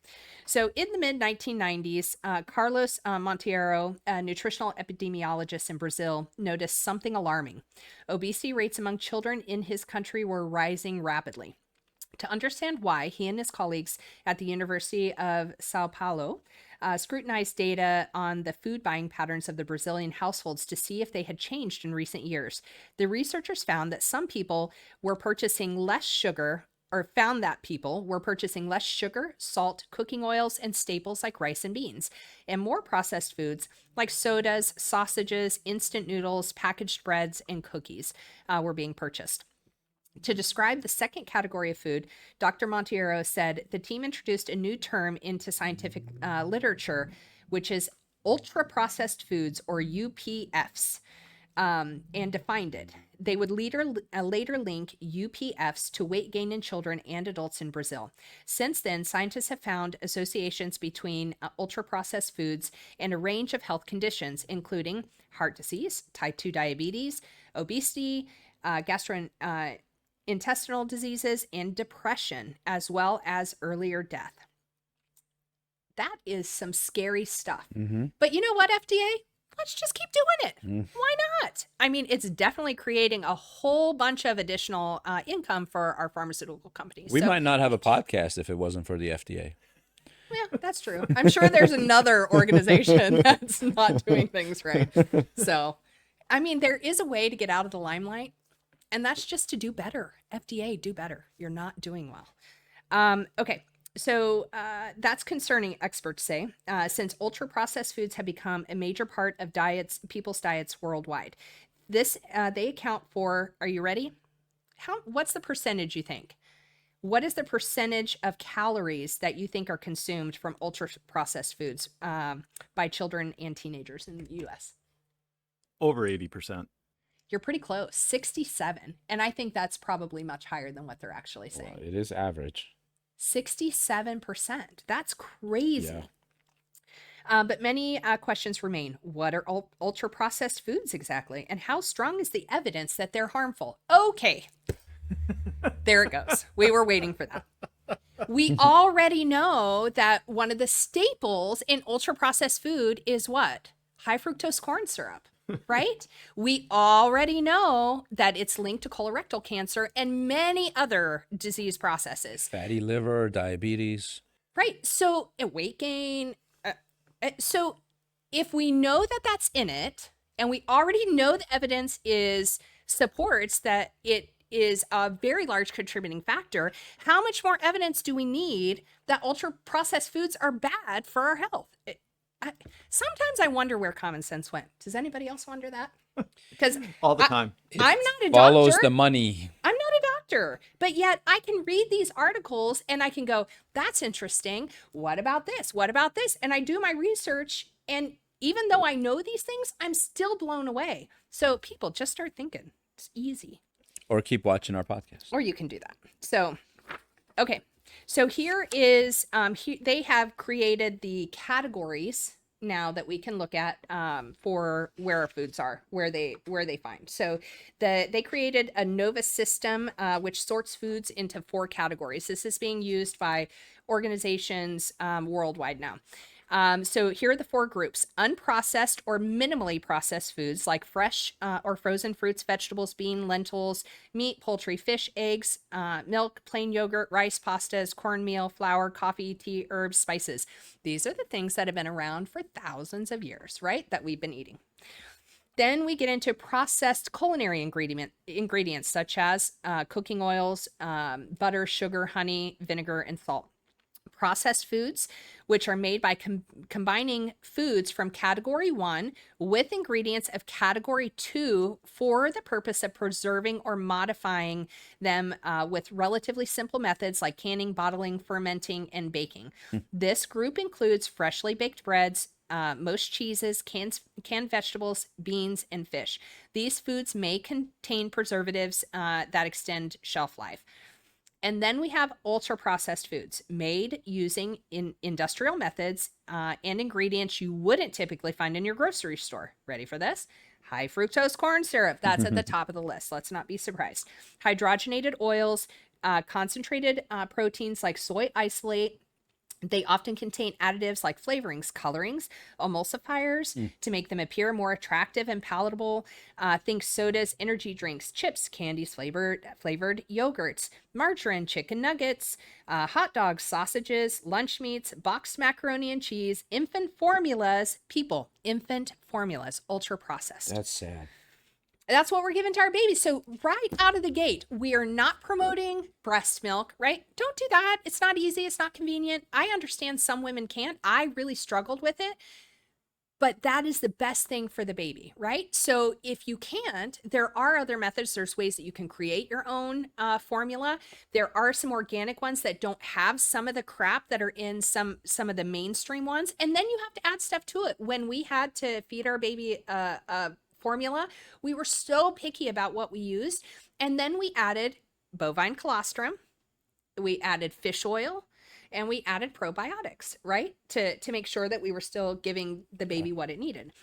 So in the mid-1990s, Carlos Monteiro, a nutritional epidemiologist in Brazil, noticed something alarming. Obesity rates among children in his country were rising rapidly. To understand why, he and his colleagues at the University of Sao Paulo scrutinized data on the food buying patterns of the Brazilian households to see if they had changed in recent years. The researchers found that people were purchasing less sugar, salt, cooking oils, and staples like rice and beans, and more processed foods like sodas, sausages, instant noodles, packaged breads, and cookies were being purchased. To describe the second category of food, Dr. Monteiro said the team introduced a new term into scientific literature, which is ultra-processed foods, or UPFs, and defined it. They would later link UPFs to weight gain in children and adults in Brazil. Since then, scientists have found associations between ultra-processed foods and a range of health conditions, including heart disease, type 2 diabetes, obesity, gastrointestinal diseases, and depression, as well as earlier death. That is some scary stuff. Mm-hmm. But you know what, FDA? Let's just keep doing it. Why not? It's definitely creating a whole bunch of additional income for our pharmaceutical companies. We might not have a podcast if it wasn't for the FDA. Yeah, that's true. I'm sure there's another organization that's not doing things right. So, there is a way to get out of the limelight. And that's just to do better. FDA, do better. You're not doing well. Okay, so that's concerning, experts say, since ultra-processed foods have become a major part of people's diets worldwide. They account for, are you ready? What's the percentage you think? What is the percentage of calories that you think are consumed from ultra-processed foods by children and teenagers in the U.S.? Over 80%. You're pretty close, 67. And I think that's probably much higher than what they're actually saying. Well, it is average. 67%. That's crazy. Yeah. But many questions remain. What are ultra-processed foods exactly? And how strong is the evidence that they're harmful? Okay. There it goes. We were waiting for that. We already know that one of the staples in ultra-processed food is what? High fructose corn syrup. Right? We already know that it's linked to colorectal cancer and many other disease processes. Fatty liver, diabetes. Right. So weight gain. So if we know that that's in it, and we already know the evidence supports that it is a very large contributing factor, how much more evidence do we need that ultra processed foods are bad for our health? Sometimes I wonder where common sense went. Does anybody else wonder that? Because all the time. I'm not a doctor. Follows the money. I'm not a doctor, but yet I can read these articles and I can go, that's interesting. What about this? What about this? And I do my research. And even though I know these things, I'm still blown away. So people just start thinking. It's easy. Or keep watching our podcast. Or you can do that. So, okay. So here is, they have created the categories now that we can look at for where our foods are, where they find. So they created a Nova system which sorts foods into 4 categories. This is being used by organizations worldwide now. So here are the 4 groups: unprocessed or minimally processed foods like fresh or frozen fruits, vegetables, beans, lentils, meat, poultry, fish, eggs, milk, plain yogurt, rice, pastas, cornmeal, flour, coffee, tea, herbs, spices. These are the things that have been around for thousands of years, right? That we've been eating. Then we get into processed culinary ingredients such as cooking oils, butter, sugar, honey, vinegar, and salt. Processed foods, which are made by combining foods from category 1 with ingredients of category 2 for the purpose of preserving or modifying them with relatively simple methods like canning, bottling, fermenting, and baking. This group includes freshly baked breads, most cheeses, canned vegetables, beans, and fish. These foods may contain preservatives that extend shelf life. And then we have ultra-processed foods made using industrial methods and ingredients you wouldn't typically find in your grocery store. Ready for this? High fructose corn syrup. That's at the top of the list. Let's not be surprised. Hydrogenated oils, concentrated proteins like soy isolate. They often contain additives like flavorings, colorings, emulsifiers to make them appear more attractive and palatable. Think sodas, energy drinks, chips, candies, flavored yogurts, margarine, chicken nuggets, hot dogs, sausages, lunch meats, boxed macaroni and cheese, infant formulas. People, infant formulas, ultra processed. That's sad. That's what we're giving to our babies. So right out of the gate, we are not promoting breast milk, right? Don't do that. It's not easy. It's not convenient. I understand some women can't. I really struggled with it, but that is the best thing for the baby, right? So if you can't, there are other methods. There's ways that you can create your own formula. There are some organic ones that don't have some of the crap that are in some of the mainstream ones. And then you have to add stuff to it. When we had to feed our baby formula, we were so picky about what we used. And then we added bovine colostrum, we added fish oil, and we added probiotics, right? To make sure that we were still giving the baby what it needed.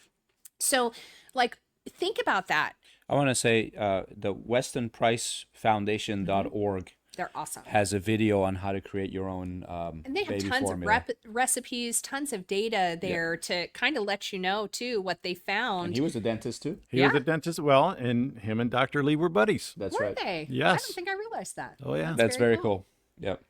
So like, think about that. I want to say the westernpricefoundation.org They're awesome. has a video on how to create your own And they have baby tons formula. of recipes, tons of data there to kind of let you know too what they found. And he was a dentist too. He was a dentist as well, and him and Dr. Lee were buddies. That's Were right. they? Yes. I don't think I realized that. Oh, yeah. That's very cool. Yep.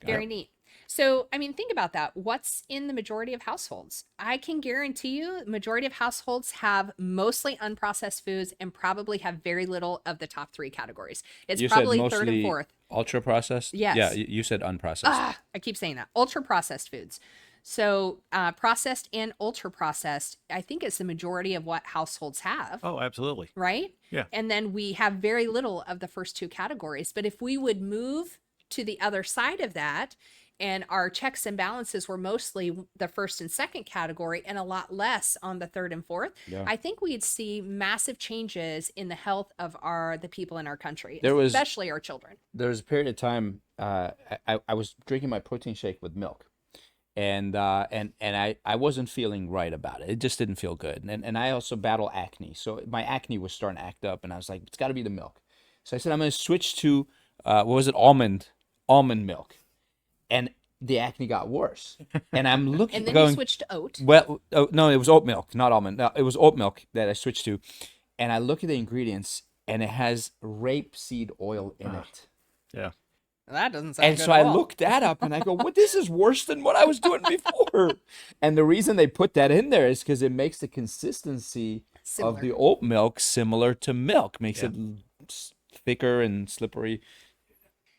Very neat. So, I mean, think about that. What's in the majority of households? I can guarantee you, majority of households have mostly unprocessed foods and probably have very little of the top 3 categories. It's You probably said third and mostly fourth. ultra processed? Yes. Yeah, you said unprocessed. I keep saying that. Ultra processed foods. So, processed and ultra processed, I think is the majority of what households have. Oh, absolutely. Right? Yeah. And then we have very little of the first 2 categories. But if we would move to the other side of that, and our checks and balances were mostly the first and second category and a lot less on the third and fourth, I think we'd see massive changes in the health of the people in our country, especially our children. There was a period of time I was drinking my protein shake with milk. And I wasn't feeling right about it. It just didn't feel good. And I also battle acne. So my acne was starting to act up, and I was like, it's got to be the milk. So I said, I'm going to switch to, almond milk. And the acne got worse. And I'm looking, and then you switched to oat. Well, no, it was oat milk, not almond. No, it was oat milk that I switched to. And I look at the ingredients, and it has rapeseed oil in it. Yeah. That doesn't sound And good so at I all. looked that up, and I go, "What? This is worse than what I was doing before." And the reason they put that in there is because it makes the consistency of the oat milk similar to milk, makes it thicker and slippery.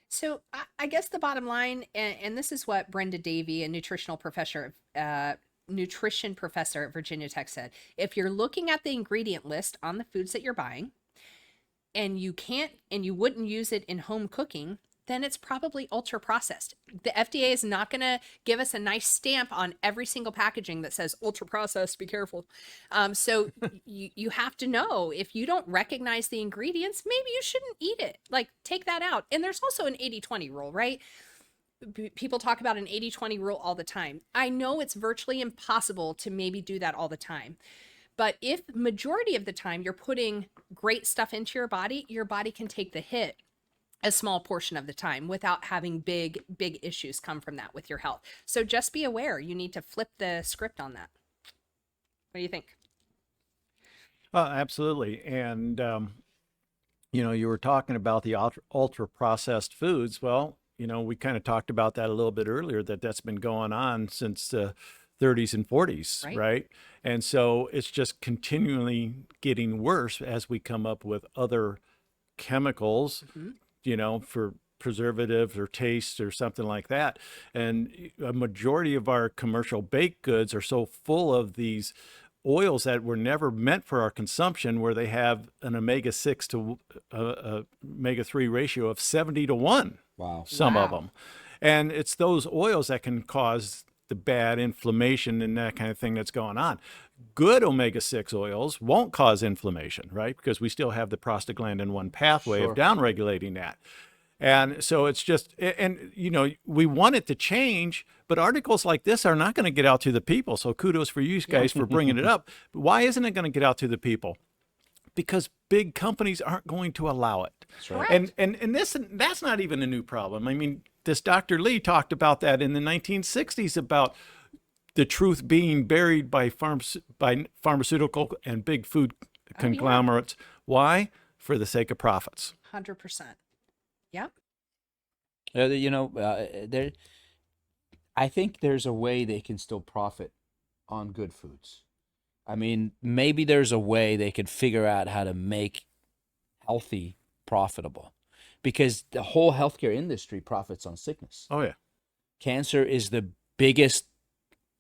So I guess the bottom line, and this is what Brenda Davey, a nutrition professor at Virginia Tech said, if you're looking at the ingredient list on the foods that you're buying, and you wouldn't use it in home cooking, then it's probably ultra processed. The FDA is not going to give us a nice stamp on every single packaging that says ultra processed, be careful. So you have to know, if you don't recognize the ingredients, maybe you shouldn't eat it. Like, take that out. And there's also an 80-20 rule, right? People talk about an 80-20 rule all the time. I know it's virtually impossible to maybe do that all the time. But if majority of the time you're putting great stuff into your body can take the hit a small portion of the time without having big issues come from that with your health. So just be aware. You need to flip the script on that. What do you think? Absolutely. And, you were talking about the ultra processed foods. Well, we kind of talked about that a little bit earlier, that's been going on since the 30s and 40s, right? And so it's just continually getting worse as we come up with other chemicals, for preservatives or taste or something like that. And a majority of our commercial baked goods are so full of these oils that were never meant for our consumption, where they have an omega-6 to omega-3 ratio of 70-1. Wow. Some of them. And it's those oils that can cause the bad inflammation and that kind of thing that's going on. Good omega-6 oils won't cause inflammation, right? Because we still have the prostaglandin 1 pathway of downregulating that. And so it's just, and we want it to change, but articles like this are not going to get out to the people. So kudos for you guys for bringing it up. But why isn't it going to get out to the people? Because big companies aren't going to allow it. That's right. And that's not even a new problem. I mean, this Dr. Lee talked about that in the 1960s, about the truth being buried by pharmaceutical and big food conglomerates. Why? For the sake of profits. 100%. Yep. I think there's a way they can still profit on good foods. I mean, maybe there's a way they could figure out how to make healthy profitable, because the whole healthcare industry profits on sickness. Oh, yeah. Cancer is the biggest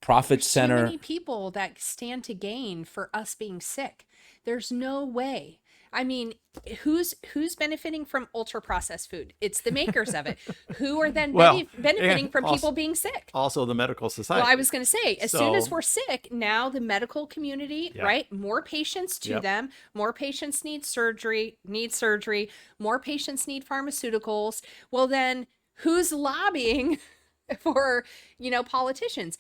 profit center. Too many people that stand to gain for us being sick. There's no way. I mean, who's benefiting from ultra processed food? It's the makers of it. Who are then benefiting from people being sick? Also the medical society. Well, I was going to say, as soon as we're sick, now the medical community, right? More patients to them. More patients need surgery. More patients need pharmaceuticals. Well, then who's lobbying for, politicians?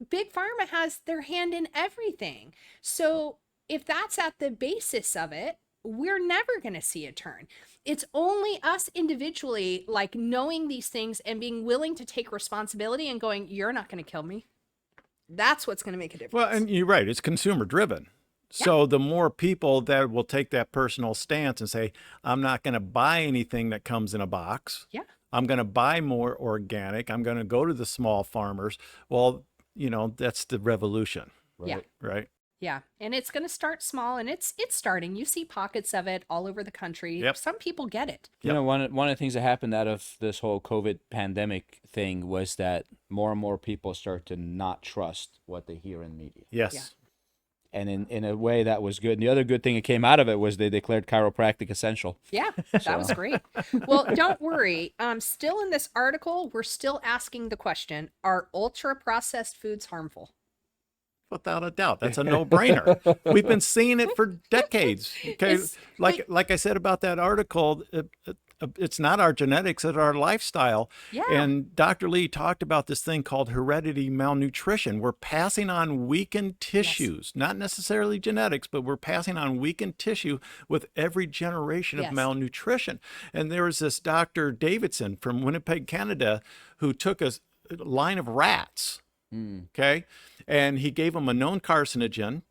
Big Pharma has their hand in everything. So if that's at the basis of it, we're never going to see a turn. It's only us individually, like, knowing these things and being willing to take responsibility and going, you're not going to kill me. That's what's going to make a difference. Well, and you're right. It's consumer driven. So the more people that will take that personal stance and say, I'm not going to buy anything that comes in a box. Yeah. I'm going to buy more organic. I'm going to go to the small farmers. Well, that's the revolution. Right? Yeah. Right. Yeah. And it's going to start small, and it's starting. You see pockets of it all over the country. Yep. Some people get it. One of the things that happened out of this whole COVID pandemic thing was that more and more people start to not trust what they hear in media. Yes. Yeah. And in a way that was good. And the other good thing that came out of it was they declared chiropractic essential. Yeah, that was great. Well, don't worry. Still in this article, we're still asking the question, are ultra processed foods harmful? Without a doubt. That's a no-brainer. We've been seeing it for decades. Okay, like I said about that article, it's not our genetics, it's our lifestyle. Yeah. And Dr. Lee talked about this thing called heredity malnutrition. We're passing on weakened tissues, not necessarily genetics, but we're passing on weakened tissue with every generation of malnutrition. And there was this Dr. Davidson from Winnipeg, Canada, who took a line of rats. Okay. And he gave them a known carcinogen,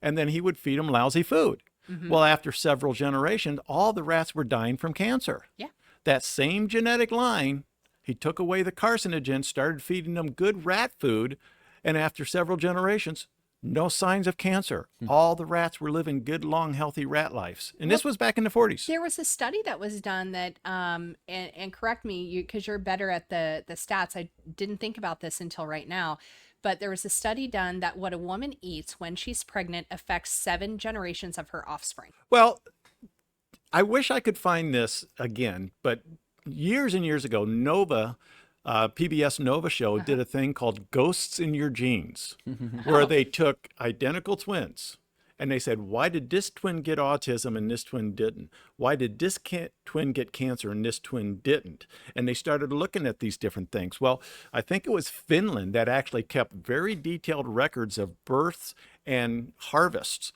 and then he would feed them lousy food. Well, after several generations, all the rats were dying from cancer. Yeah. That same genetic line, he took away the carcinogen, started feeding them good rat food, and after several generations, no signs of cancer. All the rats were living good, long, healthy rat lives. And this was back in the 40s. There was a study that was done that, and correct me, because you're better at the stats. I didn't think about this until right now. But there was a study done that what a woman eats when she's pregnant affects 7 generations of her offspring. Well, I wish I could find this again, but years and years ago, Nova, PBS Nova show did a thing called Ghosts in Your Genes, where they took identical twins and they said, why did this twin get autism and this twin didn't? Why did this twin get cancer and this twin didn't? And they started looking at these different things. Well, I think it was Finland that actually kept very detailed records of births and harvests.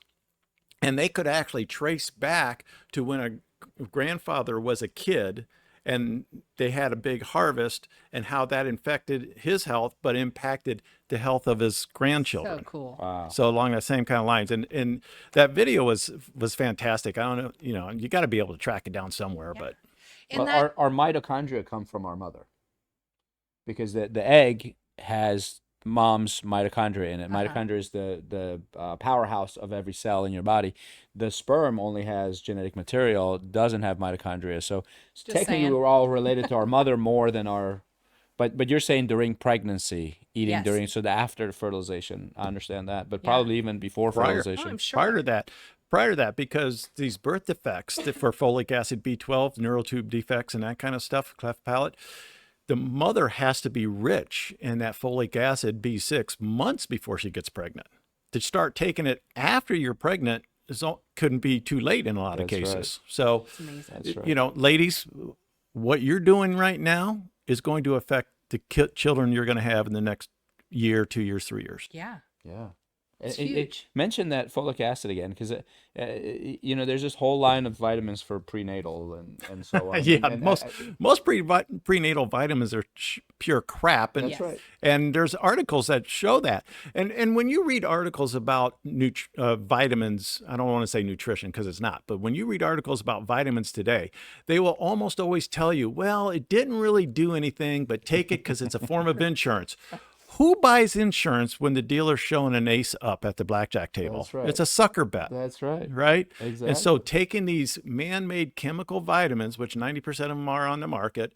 And they could actually trace back to when a grandfather was a kid and they had a big harvest and how that infected his health, but impacted the health of his grandchildren. So cool. Wow. So along that same kind of lines. And that video was fantastic. I don't know, you got to be able to track it down somewhere, but And Well, our mitochondria come from our mother, because the egg has mom's mitochondria in it. Mitochondria is the powerhouse of every cell in your body. The sperm only has genetic material, doesn't have mitochondria. So technically, saying. we're all related to our mother more than our. But you're saying during pregnancy, eating Yes. during, so the after fertilization. I understand that, but probably even before fertilization. I'm sure. prior to that, because these birth defects for folic acid, B12, neural tube defects, and that kind of stuff, cleft palate, the mother has to be rich in that folic acid B6 months before she gets pregnant. To start taking it after you're pregnant couldn't be too late in a lot of That's cases. right. So, That's right. ladies, what you're doing right now is going to affect the children you're going to have in the next year, 2 years, 3 years. Yeah. Yeah. It's And- huge. mention that folic acid again, because there's this whole line of vitamins for prenatal and so on. Yeah, And most prenatal vitamins are pure crap, and That's right. and there's articles that show that. And when you read articles about vitamins, I don't want to say nutrition because it's not, but when you read articles about vitamins today, they will almost always tell you, well, it didn't really do anything, but take it because it's a form of insurance. Who buys insurance when the dealer's showing an ace up at the blackjack table? That's right. It's a sucker bet. That's right. Right? Exactly. And so taking these man-made chemical vitamins, which 90% of them are on the market,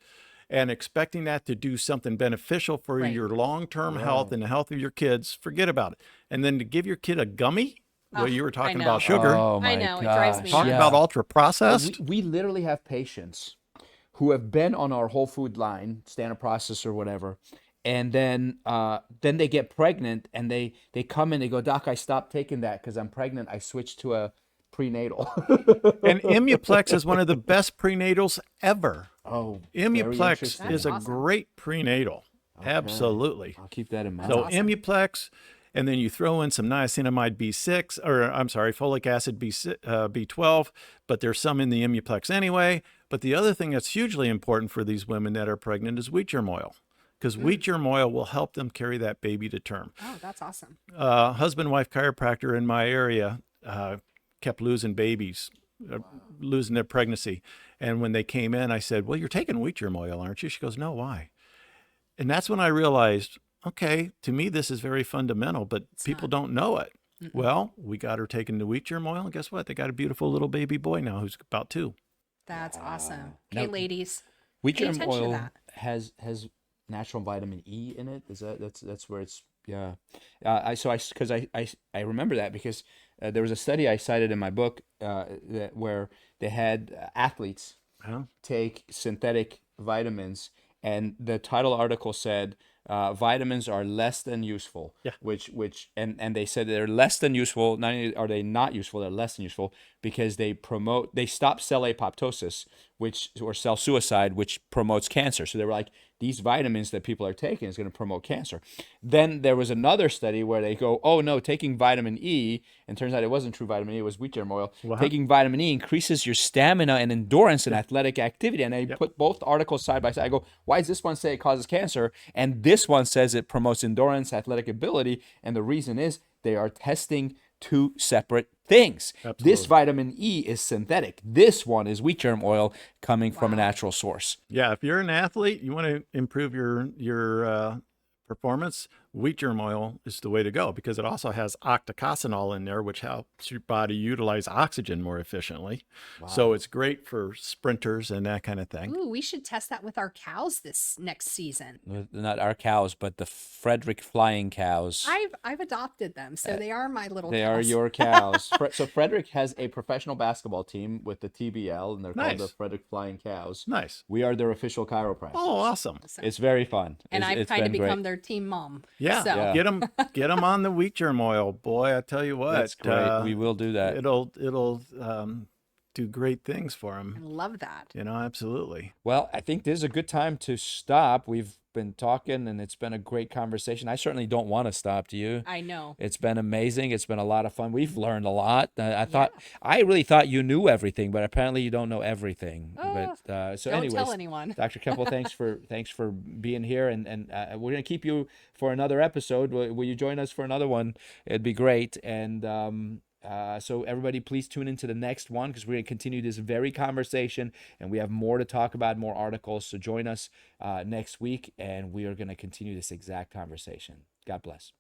and expecting that to do something beneficial for Right. your long-term health and the health of your kids, forget about it. And then to give your kid a gummy, well, you were talking know. about sugar, Oh my I know, it drives me gosh, talking nuts. about ultra-processed. We literally have patients who have been on our whole food line, standard process or whatever, and then they get pregnant and they come in, they go, Doc, I stopped taking that because I'm pregnant. I switched to a prenatal. And Imuplex is one of the best prenatals ever. Oh, very Imuplex interesting. is a Awesome. great prenatal. Absolutely. I'll keep that in mind. So awesome. Imuplex, and then you throw in some niacinamide B6, or I'm sorry, folic acid B12, but there's some in the Imuplex anyway. But the other thing that's hugely important for these women that are pregnant is wheat germ oil, because wheat germ oil will help them carry that baby to term. Oh, that's awesome. Husband-wife chiropractor in my area kept losing babies, losing their pregnancy. And when they came in, I said, well, you're taking wheat germ oil, aren't you? She goes, no, why? And that's when I realized, okay, to me, this is very fundamental, but people don't know it. Well, we got her taking the wheat germ oil, and guess what? They got a beautiful little baby boy now who's about 2. That's awesome. Okay, Now- ladies. Wheat Pay germ attention to oil that. has natural vitamin E in it. Is that's where it's I remember that because there was a study I cited in my book where they had athletes take synthetic vitamins, and the title article said vitamins are less than useful. Yeah. And they said they're less than useful. Not only are they not useful, they're less than useful because they stop cell apoptosis, or cell suicide, which promotes cancer. So they were like, these vitamins that people are taking is going to promote cancer. Then there was another study where they go, oh no, taking vitamin E, and turns out it wasn't true vitamin E, it was wheat germ oil. Taking vitamin E increases your stamina and endurance in athletic activity. And I put both articles side by side. I go, why does this one say it causes cancer? And this one says it promotes endurance, athletic ability. And the reason is they are testing two separate things. This vitamin E is synthetic. This one is wheat germ oil coming from a natural source. Yeah, if you're an athlete, you want to improve your performance, wheat germ oil is the way to go because it also has octacosanol in there, which helps your body utilize oxygen more efficiently. So it's great for sprinters and that kind of thing. Ooh, we should test that with our cows this next season. Not our cows, but the Frederick flying cows. I've adopted them, so they are my little They cows. are your cows. So Frederick has a professional basketball team with the TBL, and they're called the Nice. Frederick Flying Cows. Nice. We are their official chiropractors. Oh, awesome. It's very fun. And It's- I've it's kind of been great. become their team mom. Yeah, So. get them on the wheat germ oil, boy. I tell you what, That's great. We will do that. It'll do great things for I them. love that. You know, absolutely. Well, I think this is a good time to stop. We've been talking, and it's been a great conversation. I certainly don't want to stop. Do you? I know. It's been amazing. It's been a lot of fun. We've learned a lot. I really thought you knew everything, but apparently you don't know everything. But so, Don't anyways, tell anyone. Dr. Keppel, thanks for being here, and we're gonna keep you for another episode. Will you join us for another one? It'd be great. And so everybody, please tune into the next one because we're going to continue this very conversation, and we have more to talk about, more articles. So join us next week, and we are going to continue this exact conversation. God bless.